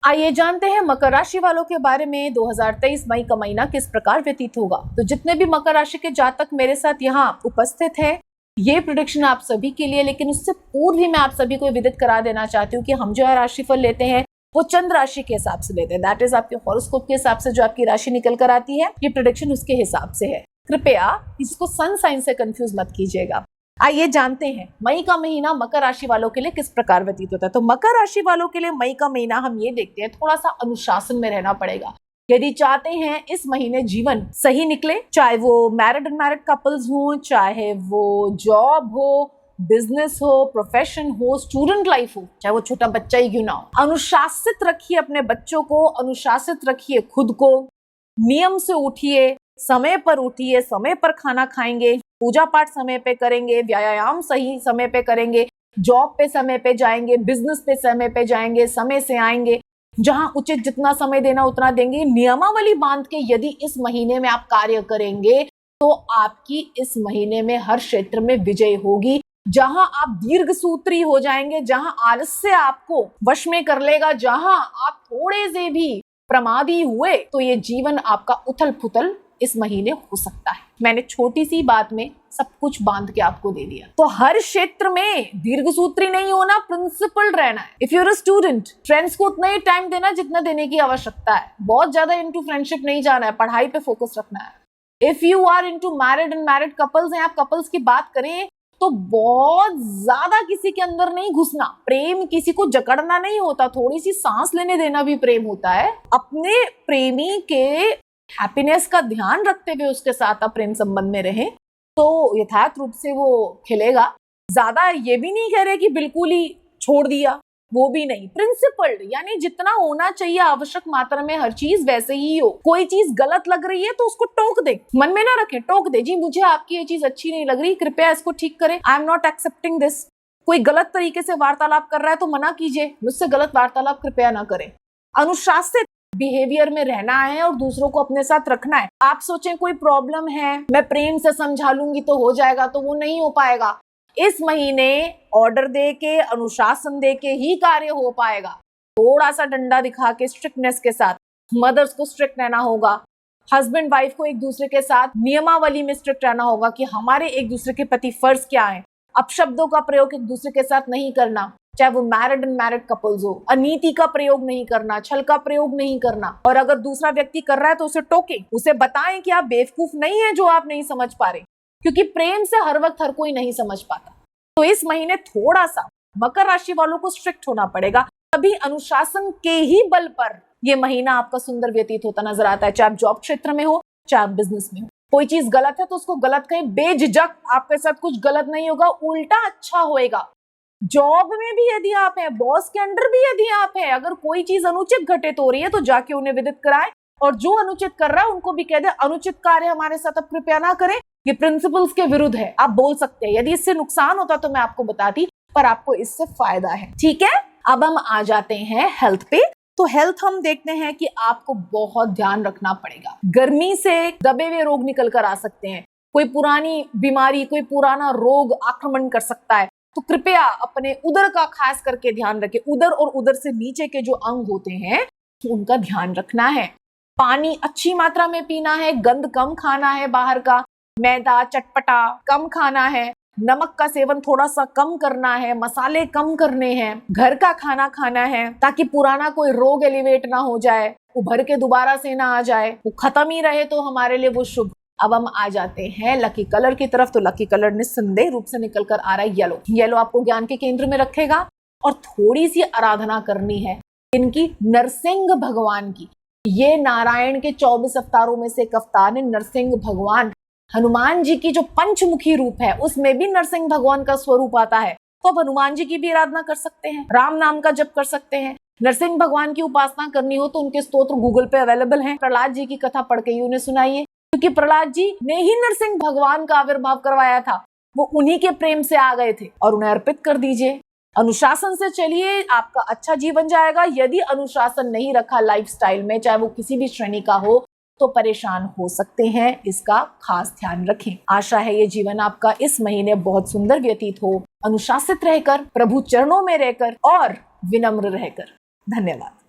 आइए जानते हैं मकर राशि वालों के बारे में 2023 मई का महीना किस प्रकार व्यतीत होगा। तो जितने भी मकर राशि के जातक मेरे साथ यहाँ उपस्थित हैं, ये प्रेडिक्शन आप सभी के लिए, लेकिन उससे पूर्व ही मैं आप सभी को विदित करा देना चाहती हूँ कि हम जो है राशिफल लेते हैं वो चंद्र राशि के हिसाब से लेते हैं। दैट इज आपके हॉरोस्कोप के हिसाब से जो आपकी राशि निकल कर आती है, ये प्रेडिक्शन उसके हिसाब से है। कृपया इसको सन साइन से कंफ्यूज मत कीजिएगा। आइए जानते हैं मई का महीना मकर राशि वालों के लिए किस प्रकार व्यतीत होता है। तो मकर राशि वालों के लिए मई का महीना हम ये देखते हैं, थोड़ा सा अनुशासन में रहना पड़ेगा यदि चाहते हैं इस महीने जीवन सही निकले, चाहे वो मैरिड अनमैरिड कपल्स हो, चाहे वो जॉब हो, बिजनेस हो, प्रोफेशन हो, स्टूडेंट लाइफ हो, चाहे वो छोटा बच्चा ही क्यों ना हो। अनुशासित रखिए अपने बच्चों को, अनुशासित रखिए खुद को, नियम से उठिए, समय पर उठिए, समय पर खाना खाएंगे, पूजा पाठ समय पे करेंगे, व्यायाम सही समय पे करेंगे, जॉब पे समय पे जाएंगे, बिजनेस पे समय पे जाएंगे, समय से आएंगे, जहां उचित जितना समय देना उतना देंगे। नियमावली बांध के यदि इस महीने में आप कार्य करेंगे तो आपकी इस महीने में हर क्षेत्र में विजय होगी। जहां आप दीर्घ सूत्री हो जाएंगे, जहां आलस्य आपको वश में कर लेगा, जहां आप थोड़े से भी प्रमादी हुए तो ये जीवन आपका उथल पुथल इस महीने हो सकता है। मैंने छोटी सी बात में सब कुछ बांध के आपको दे दिया। तो हर क्षेत्र में दीर्घ सूत्री नहीं होना, प्रिंसिपल रहना है। If you are a student, friends को उतना ही टाइम देना जितना देने की आवश्यकता है। बहुत ज्यादा इनटू फ्रेंडशिप नहीं जाना है, पढ़ाई पे फोकस रखना है। If you are into married and married couples हैं, आप कपल्स की बात करें तो बहुत ज्यादा किसी के अंदर नहीं घुसना। प्रेम किसी को जकड़ना नहीं होता, थोड़ी सी सांस लेने देना भी प्रेम होता है। अपने प्रेमी के हैप्पीनेस का ध्यान रखते हुए उसके साथ आप प्रेम संबंध में रहें तो यथार्थ रूप से वो खिलेगा। ज्यादा ये भी नहीं कह रहे कि बिल्कुल ही छोड़ दिया, वो भी नहीं। प्रिंसिपल्ड यानी जितना होना चाहिए आवश्यक मात्रा में हर चीज वैसे ही हो। कोई चीज गलत लग रही है तो उसको टोक दे, मन में ना रखे, टोक दे, जी मुझे आपकी ये चीज अच्छी नहीं लग रही, कृपया इसको ठीक करें, I am not accepting this. कोई गलत तरीके से वार्तालाप कर रहा है तो मना कीजिए, मुझसे गलत वार्तालाप कृपया ना करें। अनुशासित बिहेवियर में रहना है और दूसरों को अपने साथ रखना है। आप सोचें कोई प्रॉब्लम है, मैं प्रेम से समझा लूंगी तो हो जाएगा, तो वो नहीं हो पाएगा। इस महीने ऑर्डर दे के, अनुशासन दे के ही कार्य हो पाएगा। थोड़ा सा डंडा दिखा के स्ट्रिक्टनेस के साथ मदर्स को स्ट्रिक्ट रहना होगा, हस्बैंड वाइफ को एक दूसरे के साथ नियमावली में स्ट्रिक्ट रहना होगा कि हमारे एक दूसरे के प्रति फर्ज क्या है। अपशब्दों का प्रयोग एक दूसरे के साथ नहीं करना, चाहे वो मैरिड एंड मैरिड कपल्स हो। अनीति का प्रयोग नहीं करना, छल का प्रयोग नहीं करना। और अगर दूसरा व्यक्ति कर रहा है तो उसे टोके, उसे बताएं कि आप बेवकूफ नहीं है जो आप नहीं समझ पा रहे, क्योंकि प्रेम से हर वक्त हर कोई नहीं समझ पाता। तो इस महीने थोड़ा सा मकर राशि वालों को स्ट्रिक्ट होना पड़ेगा, तभी अनुशासन के ही बल पर यह महीना आपका सुंदर व्यतीत होता नजर आता है। चाहे आप जॉब क्षेत्र में हो, चाहे आप बिजनेस में हो। कोई चीज गलत है तो उसको गलत कहें, बेझिझक। आपके साथ कुछ गलत नहीं होगा, उल्टा अच्छा होएगा। जॉब में भी यदि आप हैं, बॉस के अंडर भी यदि आप हैं, अगर कोई चीज अनुचित घटित हो रही है तो जाके उन्हें विदित कराएं, और जो अनुचित कर रहा है उनको भी कह दे अनुचित कार्य हमारे साथ अब कृपया ना करें, ये प्रिंसिपल्स के विरुद्ध है। आप बोल सकते हैं, यदि इससे नुकसान होता तो मैं आपको बताती, पर आपको इससे फायदा है। ठीक है, अब हम आ जाते हैं हेल्थ पे। तो हेल्थ हम देखते हैं कि आपको बहुत ध्यान रखना पड़ेगा। गर्मी से दबे हुए रोग निकल कर आ सकते हैं, कोई पुरानी बीमारी, कोई पुराना रोग आक्रमण कर सकता है। तो कृपया अपने उदर का खास करके ध्यान रखें। उदर और उदर से नीचे के जो अंग होते हैं उनका ध्यान रखना है। पानी अच्छी मात्रा में पीना है, गंद कम खाना है, बाहर का मैदा चटपटा कम खाना है, नमक का सेवन थोड़ा सा कम करना है, मसाले कम करने हैं, घर का खाना खाना है ताकि पुराना कोई रोग एलिवेट ना हो जाए, उभर के दोबारा से ना आ जाए, वो खत्म ही रहे तो हमारे लिए वो शुभ। अब हम आ जाते हैं लकी कलर की तरफ। तो लकी कलर निस्संदेह रूप से निकल कर आ रहा है येलो। येलो आपको ज्ञान के केंद्र में रखेगा और थोड़ी सी आराधना करनी है इनकी, नरसिंह भगवान की। ये नारायण के 24 अवतारों में से एक अवतार है नरसिंह भगवान। हनुमान जी की जो पंचमुखी रूप है उसमें भी नरसिंह भगवान का स्वरूप आता है। तो अब हनुमान जी की भी आराधना कर सकते हैं, राम नाम का जप कर सकते हैं। नरसिंह भगवान की उपासना करनी हो तो उनके स्तोत्र गूगल पे अवेलेबल हैं। प्रहलाद जी की कथा पढ़ के ही उन्हें सुनाइए, क्योंकि प्रहलाद जी ने ही नरसिंह भगवान का आविर्भाव करवाया था। वो उन्हीं के प्रेम से आ गए थे और उन्हें अर्पित कर दीजिए। अनुशासन से चलिए, आपका अच्छा जीवन जाएगा। यदि अनुशासन नहीं रखा लाइफस्टाइल में, चाहे वो किसी भी श्रेणी का हो, तो परेशान हो सकते हैं। इसका खास ध्यान रखें। आशा है ये जीवन आपका इस महीने बहुत सुंदर व्यतीत हो, अनुशासित रहकर, प्रभु चरणों में रहकर और विनम्र रहकर। धन्यवाद।